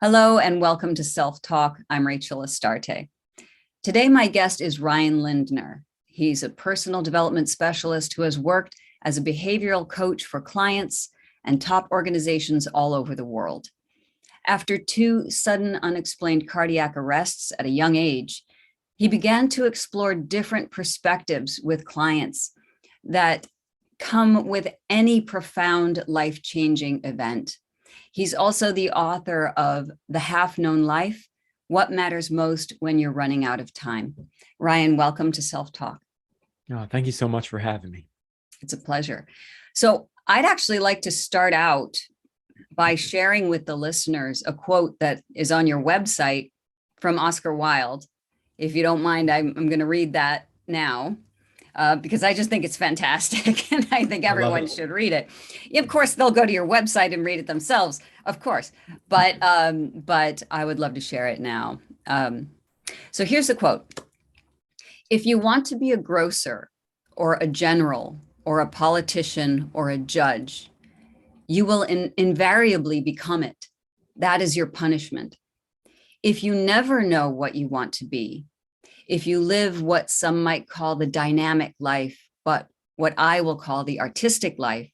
Hello and welcome to Self Talk. I'm Rachel Astarte. Today, my guest is Ryan Lindner. He's a personal development specialist who has worked as a behavioral coach for clients and top organizations all over the world. After two sudden unexplained cardiac arrests at a young age, he began to explore different perspectives with clients that come with any profound life-changing event. He's also the author of The Half-Known Life, What Matters Most When You're Running Out of Time. Ryan, welcome to Self Talk. Oh, thank you so much for having me. It's a pleasure. So I'd actually like to start out by sharing with the listeners a quote that is on your website from Oscar Wilde. If you don't mind, I'm going to read that now. Because I just think it's fantastic and I think everyone should read it. Of course, they'll go to your website and read it themselves, of course, but I would love to share it now. So here's the quote. If you want to be a grocer or a general or a politician or a judge, you will invariably become it. That is your punishment. If you never know what you want to be, if you live what some might call the dynamic life, but what I will call the artistic life,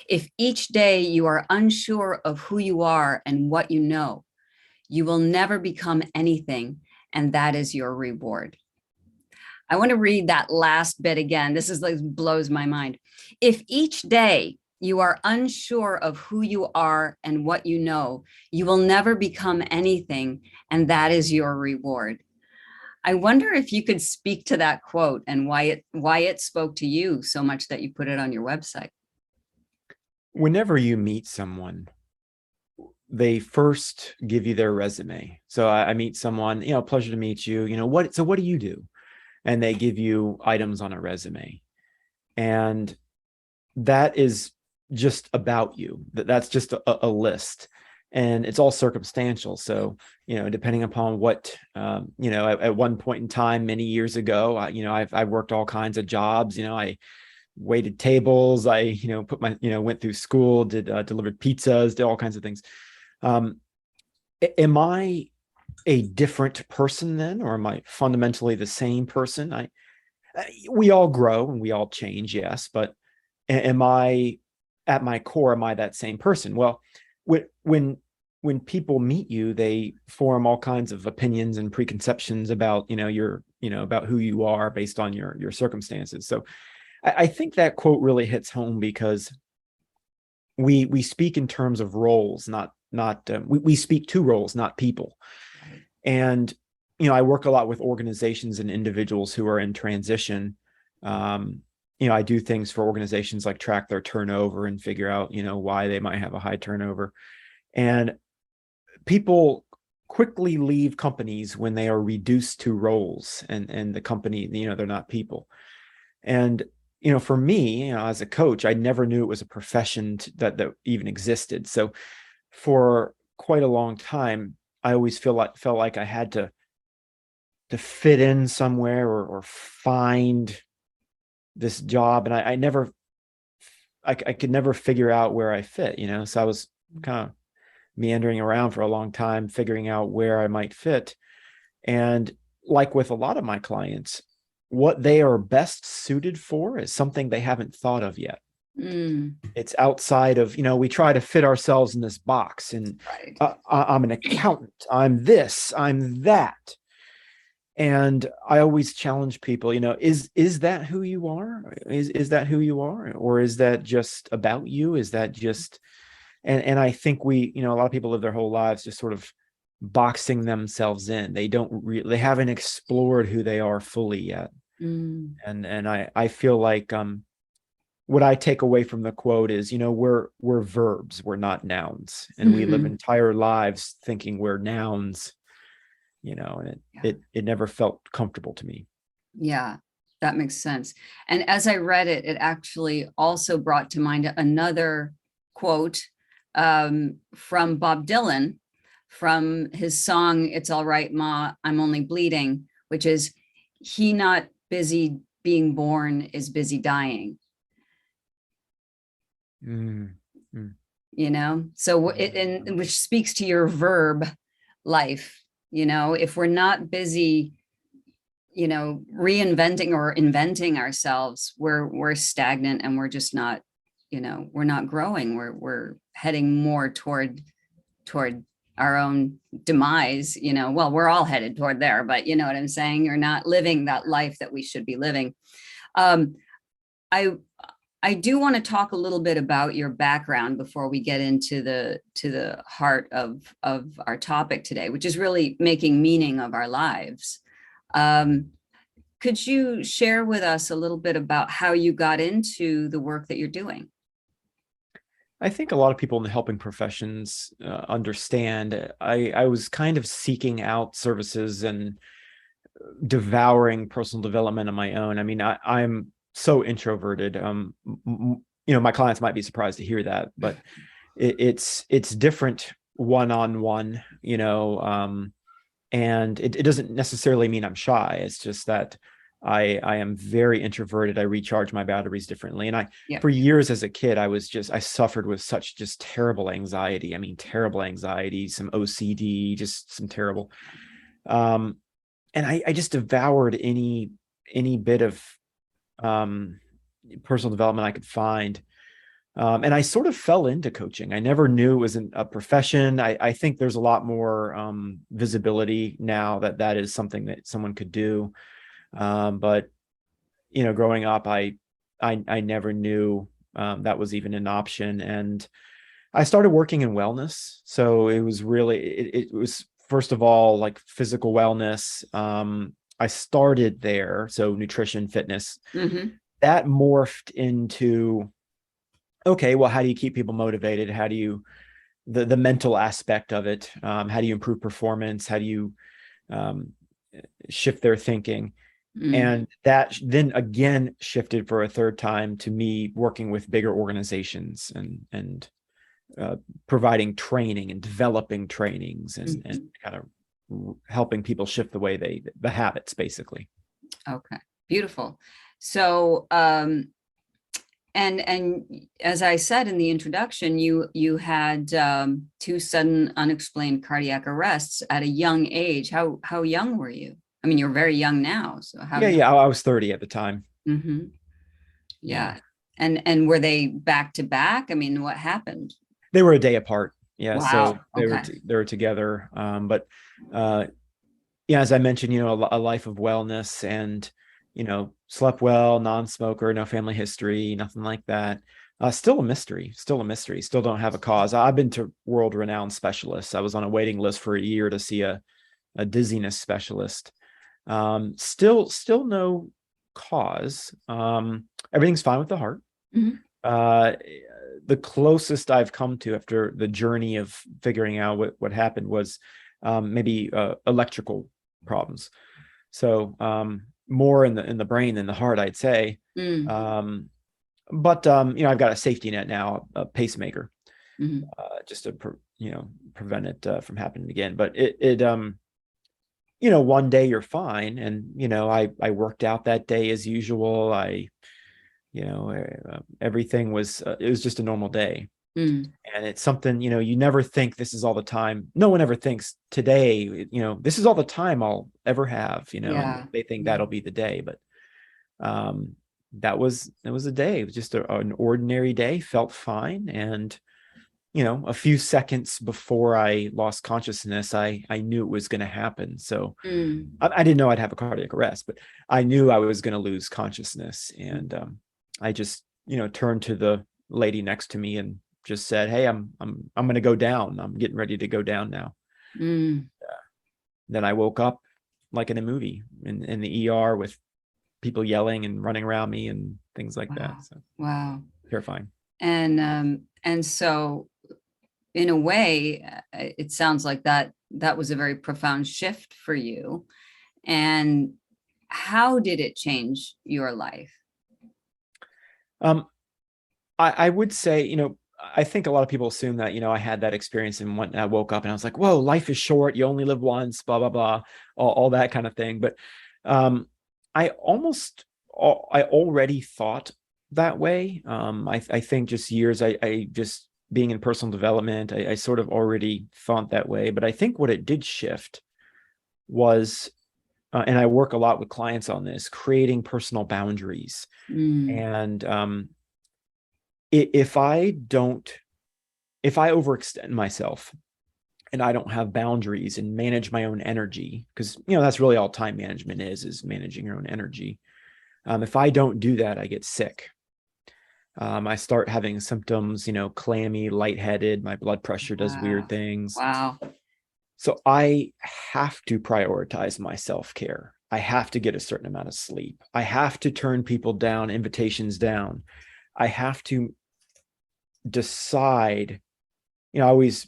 if each day you are unsure of who you are and what you know, you will never become anything, and that is your reward. I want to read that last bit again. This is like blows my mind. If each day you are unsure of who you are and what you know, you will never become anything, and that is your reward. I wonder if you could speak to that quote and why it spoke to you so much that you put it on your website. Whenever you meet someone, they first give you their resume. So I meet someone, pleasure to meet you. What do you do? And they give you items on a resume. And that is just about you. That's just a list. And it's all circumstantial. So, depending upon what, at one point in time, many years ago, I've worked all kinds of jobs. I waited tables. I, went through school, did delivered pizzas, did all kinds of things. Am I a different person then, or am I fundamentally the same person? We all grow and we all change, yes, but am I, at my core, am I that same person? Well, when people meet you, they form all kinds of opinions and preconceptions about, about who you are based on your circumstances. So I think that quote really hits home because we speak in terms of roles, we speak to roles, not people. And, I work a lot with organizations and individuals who are in transition. I do things for organizations like track their turnover and figure out, why they might have a high turnover. And people quickly leave companies when they are reduced to roles and the company, they're not people. And, for me, as a coach, I never knew it was a profession that even existed. So for quite a long time, I always felt like I had to fit in somewhere or find this job. And I could never figure out where I fit, so I was kind of meandering around for a long time, figuring out where I might fit. And like with a lot of my clients, what they are best suited for is something they haven't thought of yet. It's outside of, we try to fit ourselves in this box and right. I'm an accountant, I'm this, I'm that. And I always challenge people, is that who you are? Is that who you are? Or is that just about you? Is that just, and I think a lot of people live their whole lives just sort of boxing themselves in. They haven't explored who they are fully yet. And I feel like, what I take away from the quote is, we're verbs, we're not nouns. And we live entire lives thinking we're nouns, and it never felt comfortable to me. Yeah, that makes sense. And as I read it, it actually also brought to mind another quote from Bob Dylan from his song, It's All Right, Ma, I'm Only Bleeding, which is, he not busy being born is busy dying. So and which speaks to your verb life. If we're not busy, reinventing or inventing ourselves, we're stagnant, and we're just not, we're not growing. We're heading more toward our own demise. Well, we're all headed toward there, but you know what I'm saying? You're not living that life that we should be living. I I do want to talk a little bit about your background before we get into the heart of our topic today, which is really making meaning of our lives. Could you share with us a little bit about how you got into the work that you're doing? I think a lot of people in the helping professions understand. I was kind of seeking out services and devouring personal development on my own. I mean, I'm so introverted. My clients might be surprised to hear that, but it's different one-on-one, and it doesn't necessarily mean I'm shy. It's just that I am very introverted. I recharge my batteries differently. And for years as a kid, I suffered with such just terrible anxiety. I mean, terrible anxiety, some OCD, just some terrible. And I just devoured any bit of personal development I could find. And I sort of fell into coaching. I never knew it was a profession. I think there's a lot more visibility now that is something that someone could do. But growing up, I never knew that was even an option. And I started working in wellness. So it was really, it was first of all, like physical wellness. I started there. So nutrition, fitness, that morphed into, okay, well, how do you keep people motivated? How do you, the mental aspect of it? How do you improve performance? How do you shift their thinking? And that then again shifted for a third time to me working with bigger organizations and providing training and developing trainings and kind of helping people shift the way the habits, basically. Okay, beautiful. So, and as I said in the introduction, you had 2 sudden unexplained cardiac arrests at a young age. How young were you? I mean, you're very young now. So how? Yeah, I was 30 at the time. Yeah. And were they back to back? I mean, what happened? They were a day apart. Yeah. Wow. So they were together. But as I mentioned, a life of wellness and, slept well, non-smoker, no family history, nothing like that. Still a mystery, still don't have a cause. I've been to world renowned specialists. I was on a waiting list for a year to see a dizziness specialist. Still no cause. Everything's fine with the heart. The closest I've come to after the journey of figuring out what happened was maybe electrical problems. So more in the brain than the heart, I'd say. But I've got a safety net now, a pacemaker, just to prevent it from happening again. But it one day you're fine, and I worked out that day as usual. Everything was it was just a normal day. And it's something, you never think this is all the time. No one ever thinks today, this is all the time I'll ever have, and they think that'll be the day. But it was a day. It was just an ordinary day, felt fine. And, a few seconds before I lost consciousness, I knew it was going to happen. So I didn't know I'd have a cardiac arrest, but I knew I was going to lose consciousness. And I just, turned to the lady next to me and just said, "Hey, I'm going to go down. I'm getting ready to go down now." Then I woke up like in a movie in the ER with people yelling and running around me and things like that. So wow, terrifying. And so in a way, it sounds like that was a very profound shift for you. And how did it change your life? I would say, I think a lot of people assume that, I had that experience and when I woke up and I was like, whoa, life is short. You only live once, blah, blah, blah, all that kind of thing. But I already thought that way. I think just years, I just being in personal development. I sort of already thought that way, but I think what it did shift was, and I work a lot with clients on this, creating personal boundaries. Mm. And if I overextend myself and I don't have boundaries and manage my own energy, because that's really all time management is managing your own energy. If I don't do that, I get sick. I start having symptoms, clammy, lightheaded, my blood pressure does weird things. Wow. So I have to prioritize my self-care. I have to get a certain amount of sleep. I have to turn people down, invitations down. I have to decide, I always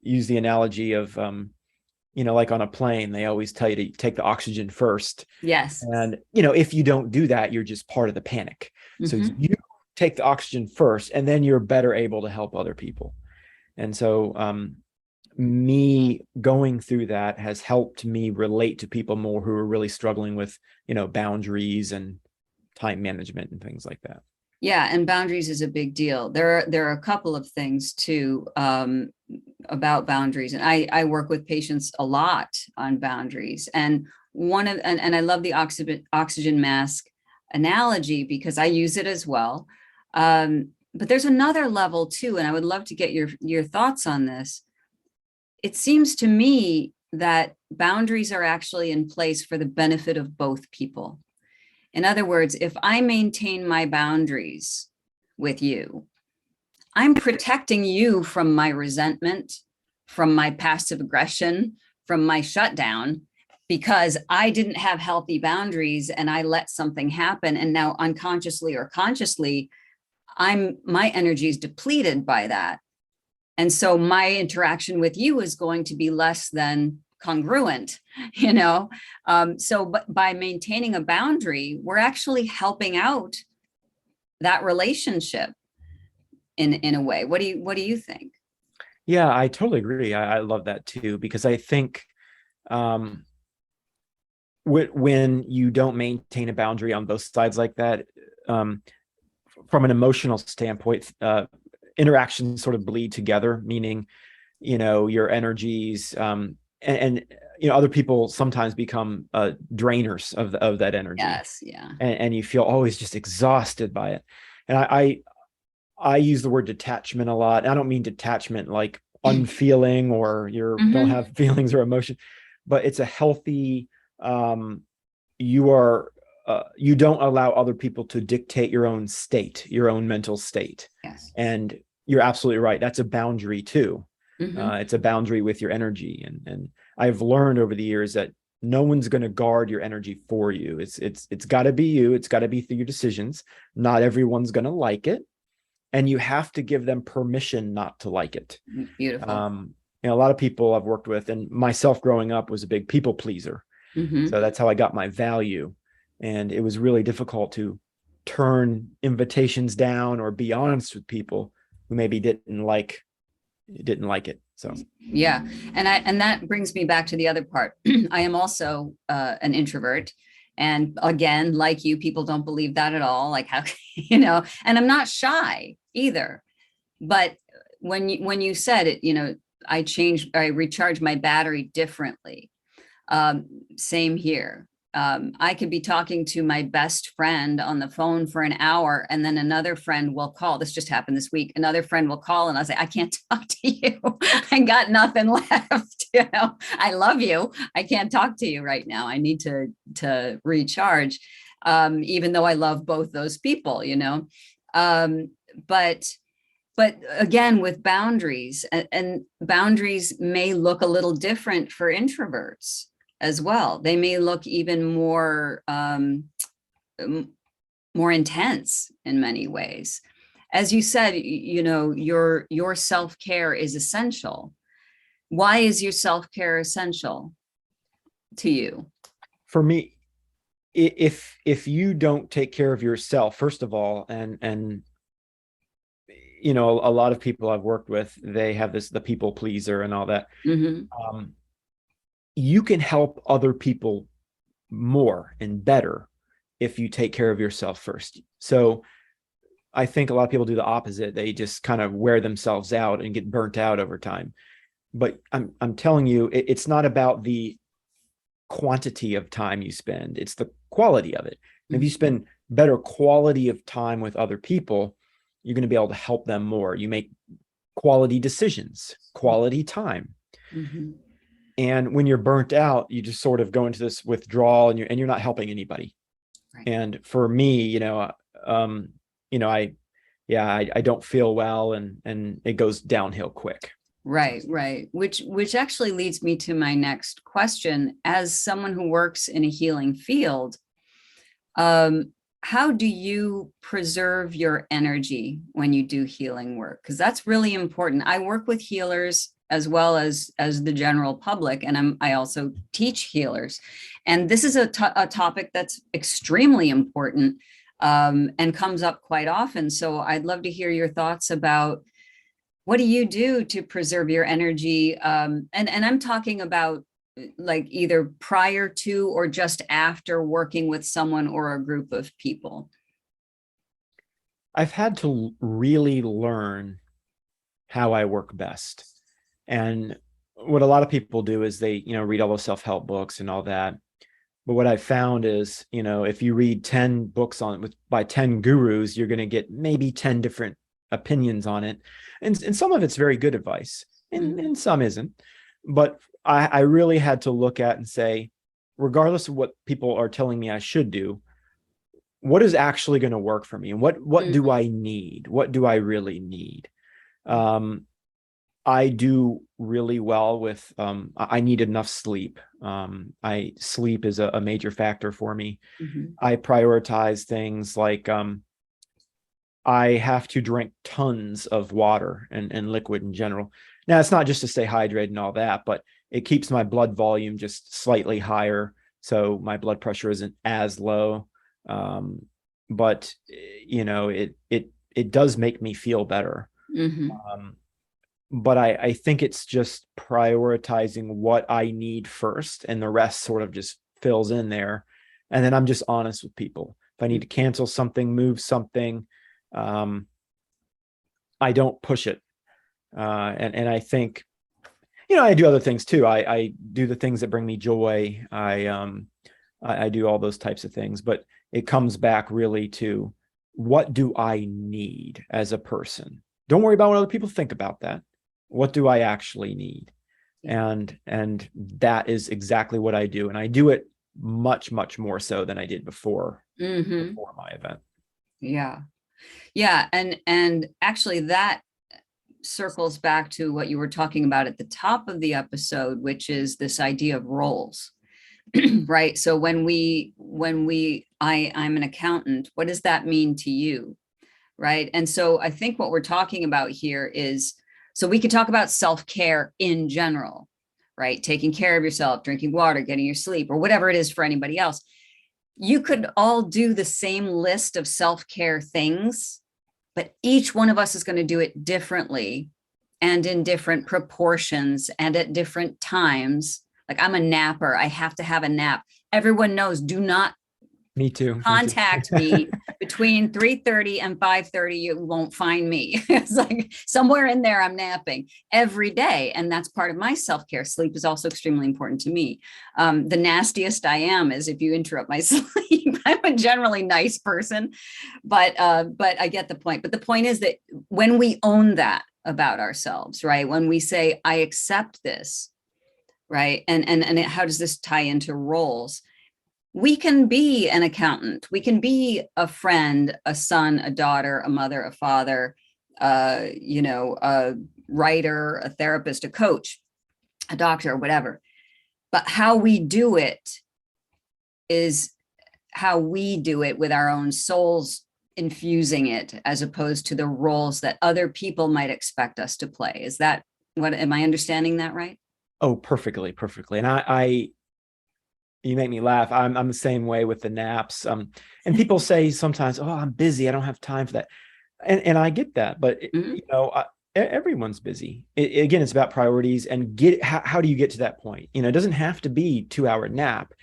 use the analogy of, like on a plane, they always tell you to take the oxygen first. Yes. And, if you don't do that, you're just part of the panic. So you take the oxygen first, and then you're better able to help other people. And so me going through that has helped me relate to people more who are really struggling with, boundaries and time management and things like that. Yeah, and boundaries is a big deal. There are a couple of things too about boundaries, and I work with patients a lot on boundaries. And and I love the oxygen mask analogy because I use it as well. But there's another level too, and I would love to get your thoughts on this. It seems to me that boundaries are actually in place for the benefit of both people. In other words, if I maintain my boundaries with you, I'm protecting you from my resentment, from my passive aggression, from my shutdown, because I didn't have healthy boundaries and I let something happen. And now unconsciously or consciously, my energy is depleted by that. And so my interaction with you is going to be less than congruent, so but by maintaining a boundary, we're actually helping out that relationship in a way. What do you think? Yeah, I totally agree. I love that too, because I think when you don't maintain a boundary on both sides like that, from an emotional standpoint, interactions sort of bleed together, meaning, your energies, and other people sometimes become drainers of that energy. Yes, yeah. And you feel always just exhausted by it. And I use the word detachment a lot. I don't mean detachment like unfeeling or don't have feelings or emotion, but it's a healthy, you don't allow other people to dictate your own state, your own mental state. Yes. And you're absolutely right. That's a boundary too. It's a boundary with your energy. And I've learned over the years that no one's going to guard your energy for you. It's got to be you. It's got to be through your decisions. Not everyone's going to like it. And you have to give them permission not to like it. Beautiful. A lot of people I've worked with, and myself growing up, was a big people pleaser. So that's how I got my value. And it was really difficult to turn invitations down or be honest with people who maybe didn't like it. So yeah, and that brings me back to the other part. I am also an introvert, and again, like you, people don't believe that at all. Like how and I'm not shy either. But when you said it, I recharge my battery differently. Same here. I could be talking to my best friend on the phone for an hour, and then another friend will call. This just happened this week. Another friend will call, and I'll say, I can't talk to you. I got nothing left. I love you. I can't talk to you right now. I need to recharge, even though I love both those people, But again, with boundaries, and boundaries may look a little different for introverts as well. They may look even more intense in many ways. As you said, your self-care is essential. Why is your self-care essential to you? For me, if you don't take care of yourself, first of all, and a lot of people I've worked with, they have the people pleaser and all that. You can help other people more and better if you take care of yourself first. So I think a lot of people do the opposite. They just kind of wear themselves out and get burnt out over time. But I'm telling you, it's not about the quantity of time you spend, it's the quality of it. And if you spend better quality of time with other people, you're going to be able to help them more. You make quality decisions, quality time. Mm-hmm. And when you're burnt out, you just sort of go into this withdrawal, and you're not helping anybody. Right. And for me, I don't feel well, and it goes downhill quick. Right, right. Which actually leads me to my next question. As someone who works in a healing field, how do you preserve your energy when you do healing work? Because that's really important. I work with healers as well as the general public, and I also teach healers. And this is a topic that's extremely important, and comes up quite often. So I'd love to hear your thoughts about, what do you do to preserve your energy? And I'm talking about like either prior to or just after working with someone or a group of people. I've had to really learn how I work best. And what a lot of people do is they, read all those self-help books and all that. But what I found is, if you read 10 books by 10 gurus, you're going to get maybe 10 different opinions on it. And some of it's very good advice, and some isn't. But I really had to look at and say, regardless of what people are telling me I should do, what is actually going to work for me? And what do I need? What do I really need? I do really well with, I need enough sleep. Sleep is a major factor for me. I prioritize things like, I have to drink tons of water and liquid in general. Now, it's not just to stay hydrated and all that, but it keeps my blood volume just slightly higher, so my blood pressure isn't as low. But it does make me feel better. But I think it's just prioritizing what I need first, and the rest sort of just fills in there. And then I'm just honest with people. If I need to cancel something, move something, I don't push it. And I think, I do other things too. I do the things that bring me joy. I do all those types of things, but it comes back really to, what do I need as a person? Don't worry about what other people think about that. What do I actually need? And that is exactly what I do. And I do it much, much more so than I did before my event. Yeah. Yeah. And actually that circles back to what you were talking about at the top of the episode, which is this idea of roles. Right. So I'm an accountant, what does that mean to you? Right. And so I think what we're talking about here is, so we could talk about self-care in general, right? Taking care of yourself, drinking water, getting your sleep, or whatever it is for anybody else. You could all do the same list of self-care things, but each one of us is going to do it differently and in different proportions and at different times. Like, I'm a napper. I have to have a nap. Everyone knows, do not Me too. contact me between 3:30 and 5:30. You won't find me. It's like somewhere in there, I'm napping every day. And that's part of my self-care. Sleep is also extremely important to me. The nastiest I am is if you interrupt my sleep. I'm a generally nice person, but I get the point. But the point is that when we own that about ourselves, right? When we say, I accept this, right? And how does this tie into roles? We can be an accountant. We can be a friend, a son, a daughter, a mother, a father, a writer, a therapist, a coach, a doctor, whatever. But how we do it is how we do it, with our own souls infusing it, as opposed to the roles that other people might expect us to play. Is that what, am I understanding that right? Oh, perfectly. And I you make me laugh. I'm the same way with the naps. And people say sometimes, "Oh, I'm busy. I don't have time for that." And I get that, but everyone's busy. Again, it's about priorities and how do you get to that point? It doesn't have to be 2-hour nap.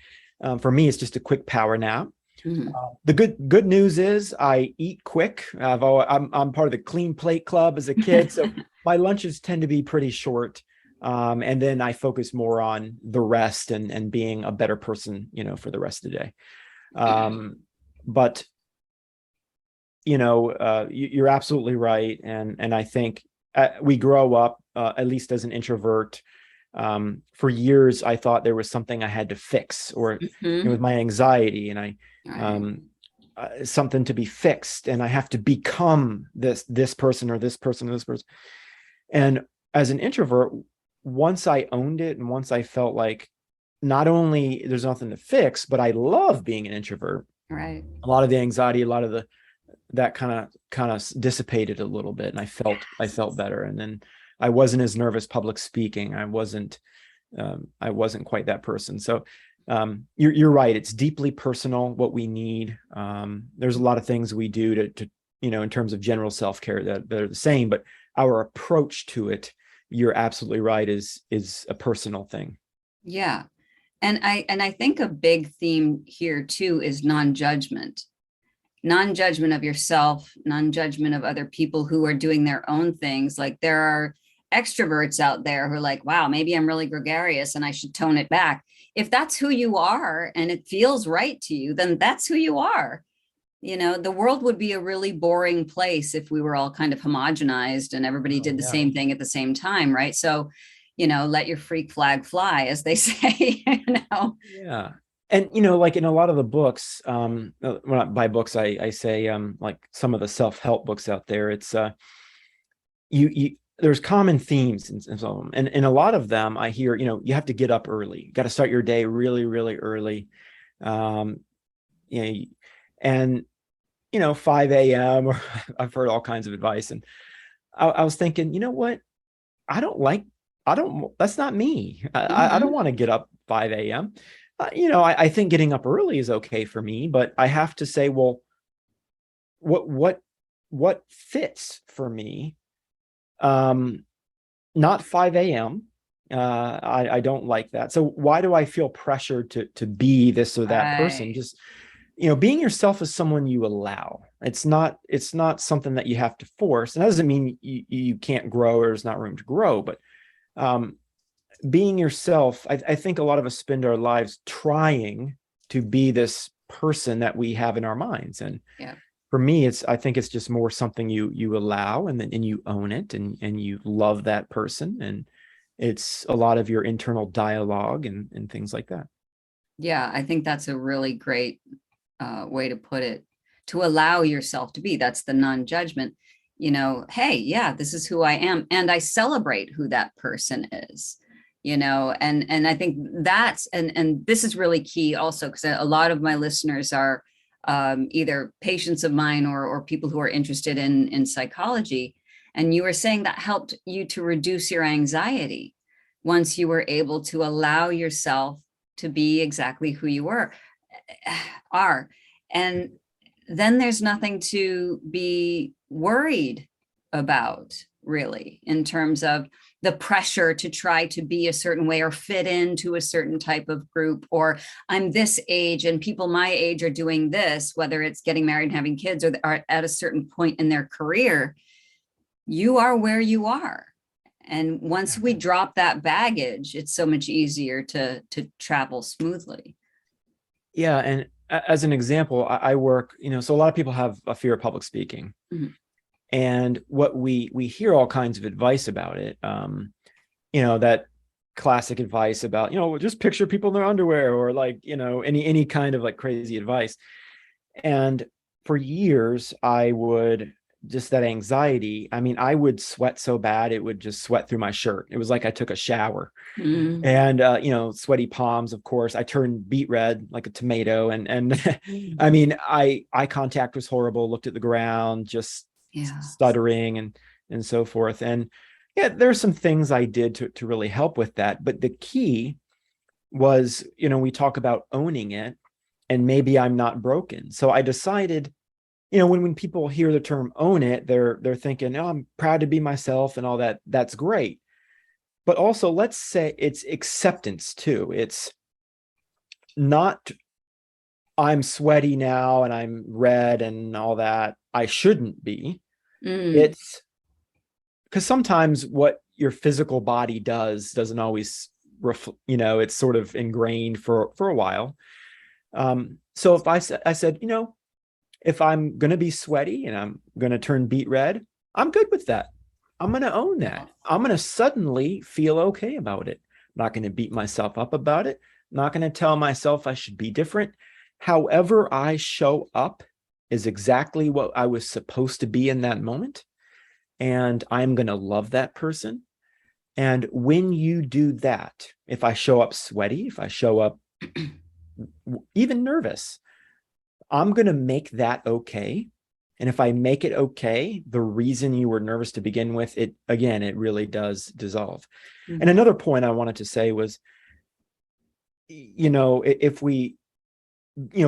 For me, it's just a quick power nap. Mhm. The good news is I eat quick. I'm part of the clean plate club as a kid, so my lunches tend to be pretty short. And then I focus more on the rest and being a better person, for the rest of the day. But you're absolutely right, and I think we grow up, at least as an introvert. For years, I thought there was something I had to fix, or with my anxiety, and Right. something to be fixed, and I have to become this person or this person or this person. And as an introvert, once I owned it, and once I felt like not only there's nothing to fix, but I love being an introvert. Right. A lot of the anxiety, a lot of that kind of dissipated a little bit, and I felt better. And then I wasn't as nervous public speaking. I wasn't quite that person. So you're right. It's deeply personal what we need. There's a lot of things we do to in terms of general self-care that are the same, but our approach to it, you're absolutely right, is a personal thing. Yeah. And I think a big theme here too is non-judgment. Non-judgment of yourself, non-judgment of other people who are doing their own things. Like there are extroverts out there who are like, wow, maybe I'm really gregarious and I should tone it back. If that's who you are and it feels right to you, then that's who you are. The world would be a really boring place if we were all kind of homogenized and everybody Oh, did the yeah. same thing at the same time, right? So, let your freak flag fly, as they say, Yeah. And like in a lot of the books, well, by books I say like some of the self-help books out there, it's you there's common themes in some of them, and in a lot of them I hear, you have to get up early, you got to start your day really, really early. um you know, and 5 a.m. or I've heard all kinds of advice, and I was thinking, you know what, I don't that's not me. I don't Mhm. want to get up 5 a.m. I think getting up early is okay for me, but I have to say, well, what fits for me? Not 5 a.m. I don't like that. So why do I feel pressured to be this or that person? Right. Just, being yourself is someone you allow. It's not something that you have to force. And that doesn't mean you can't grow or there's not room to grow, but um, being yourself, I think a lot of us spend our lives trying to be this person that we have in our minds. And Yeah. for me, I think it's just more something you allow, and you own it, and you love that person. And it's a lot of your internal dialogue and things like that. Yeah. I think that's a really great way to put it, to allow yourself to be. That's the non-judgment. Hey, yeah, this is who I am, and I celebrate who that person is. And I think that's and this is really key also, because a lot of my listeners are either patients of mine or people who are interested in psychology. And you were saying that helped you to reduce your anxiety once you were able to allow yourself to be exactly who you are. And then there's nothing to be worried about, really, in terms of the pressure to try to be a certain way or fit into a certain type of group, or I'm this age and people my age are doing this, whether it's getting married and having kids or are at a certain point in their career. You are where you are. And once we drop that baggage, it's so much easier to travel smoothly. Yeah. And as an example, I work, so a lot of people have a fear of public speaking. Mhm. And what we hear all kinds of advice about it. That classic advice about, just picture people in their underwear, or like, any kind of like crazy advice. And for years, I would just that anxiety. I mean, I would sweat so bad, it would just sweat through my shirt. It was like I took a shower. Mhm. And sweaty palms, of course. I turned beet red like a tomato. And I mean, eye contact was horrible, looked at the ground, just Yeah. stuttering and so forth. And yeah, there's some things I did to really help with that. But the key was, we talk about owning it, and maybe I'm not broken. So I decided, when people hear the term own it, they're thinking, oh, I'm proud to be myself and all that. That's great. But also, let's say it's acceptance too. It's not I'm sweaty now and I'm red and all that. I shouldn't be. Mm, It's because sometimes what your physical body doesn't always it's sort of ingrained for a while. So if I said, if I'm going to be sweaty and I'm going to turn beet red, I'm good with that. I'm going to own that. I'm going to suddenly feel okay about it. I'm not going to beat myself up about it. I'm not going to tell myself I should be different. However I show up is exactly what I was supposed to be in that moment. And I'm going to love that person. And when you do that, if I show up sweaty, if I show up even nervous, I'm going to make that okay. And if I make it okay, the reason you were nervous to begin with, it really does dissolve. And mhm. another point I wanted to say was, if we,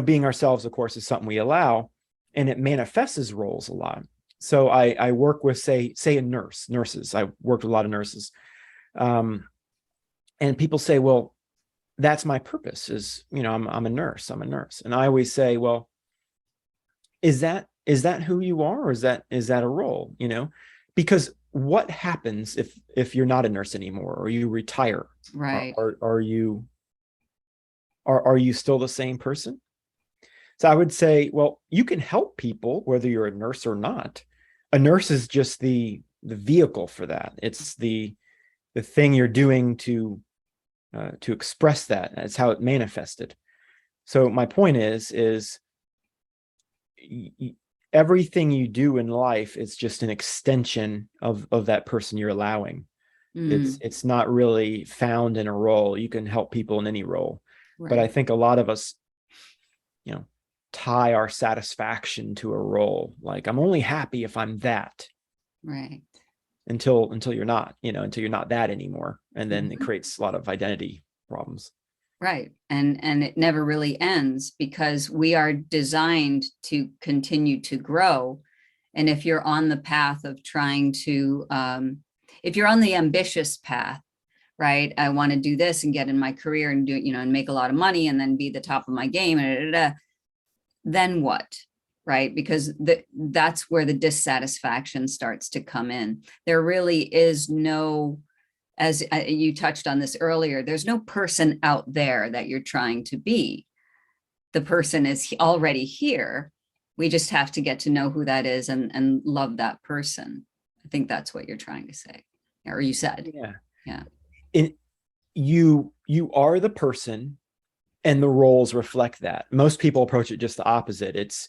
being ourselves, of course, is something we allow, and it manifests as roles a lot. So I work with, say nurses. I worked with a lot of nurses. And people say, well, that's my purpose is, I'm a nurse. And I always say, well, is that who you are, or is that a role? Because what happens if you're not a nurse anymore, or you retire? Right. Are you still the same person? So I would say, well, you can help people whether you're a nurse or not. A nurse is just the vehicle for that. It's the thing you're doing to express that. That's how it manifested. So my point is everything you do in life is just an extension of that person you're allowing. Mm, It's not really found in a role. You can help people in any role, but I right. think a lot of us, tie our satisfaction to a role. Like, I'm only happy if I'm that, Right. until you're not, until you're not that anymore, and then it Mhm. creates a lot of identity problems. Right. And it never really ends because we are designed to continue to grow. And if you're on the path of trying to, if you're on the ambitious path, right? I want to do this and get in my career and do, and make a lot of money and then be the top of my game. Then what? Right? Because that's where the dissatisfaction starts to come in. There really is no, as you touched on this earlier, there's no person out there that you're trying to be. The person is already here. We just have to get to know who that is and love that person. I think that's what you're trying to say, or you said. Yeah. Yeah. In you are the person, and the roles reflect that. Most people approach it just the opposite. It's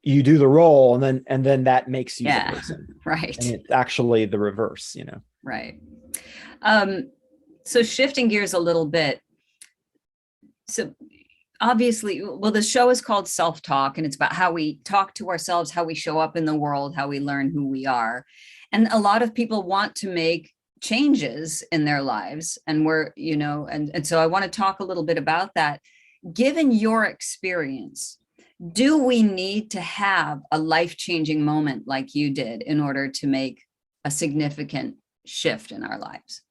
you do the role, and then that makes you the Yeah. person. Right. And it's actually the reverse. Right. Um, so shifting gears a little bit. So obviously, well, the show is called Self-Talk, and it's about how we talk to ourselves, how we show up in the world, how we learn who we are. And a lot of people want to make changes in their lives. And and so I want to talk a little bit about that. Given your experience, do we need to have a life-changing moment like you did in order to make a significant shift in our lives?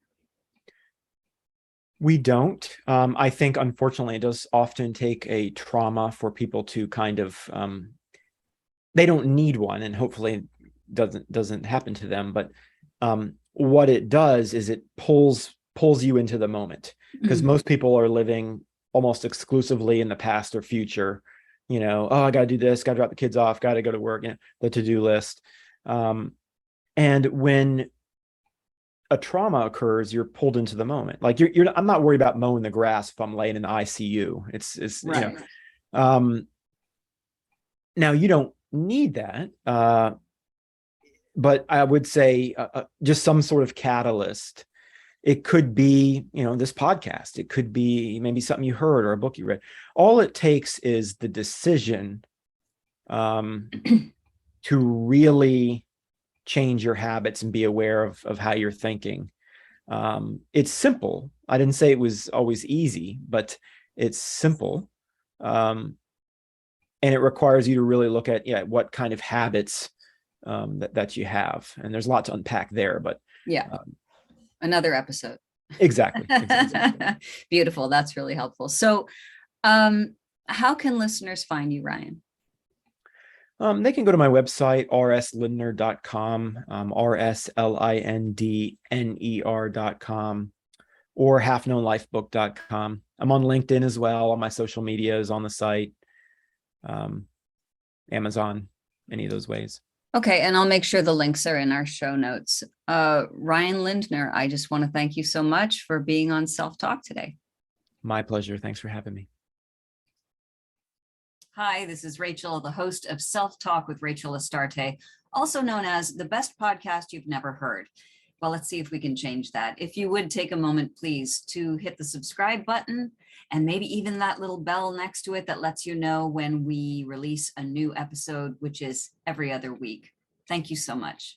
We don't. I think, unfortunately, it does often take a trauma for people to kind of, they don't need one, and hopefully doesn't happen to them. But what it does is it pulls you into the moment, because Mm, most people are living almost exclusively in the past or future. Oh, I got to do this, got to drop the kids off, got to go to work, the to-do list. And when a trauma occurs, you're pulled into the moment. Like, I'm not worried about mowing the grass if I'm laying in the ICU. right. Um, now you don't need that. But I would say just some sort of catalyst. It could be, this podcast. It could be maybe something you heard or a book you read. All it takes is the decision to really change your habits and be aware of how you're thinking. It's simple. I didn't say it was always easy, but it's simple. And it requires you to really look at what kind of habits that you have. And there's a lot to unpack there, but Yeah. um, Another episode. exactly. Beautiful. That's really helpful. So, um, How can listeners find you, Ryan? They can go to my website, rslindner.com, rslindner.com, or halfknownlifebook.com. I'm on LinkedIn as well. All my social media is on the site, Amazon, any of those ways. Okay, and I'll make sure the links are in our show notes. Ryan Lindner, I just want to thank you so much for being on Self Talk today. My pleasure. Thanks for having me. Hi, this is Rachel, the host of Self Talk with Rachel Astarte, also known as the best podcast you've never heard. Well, let's see if we can change that. If you would take a moment, please, to hit the subscribe button and maybe even that little bell next to it that lets you know when we release a new episode, which is every other week. Thank you so much.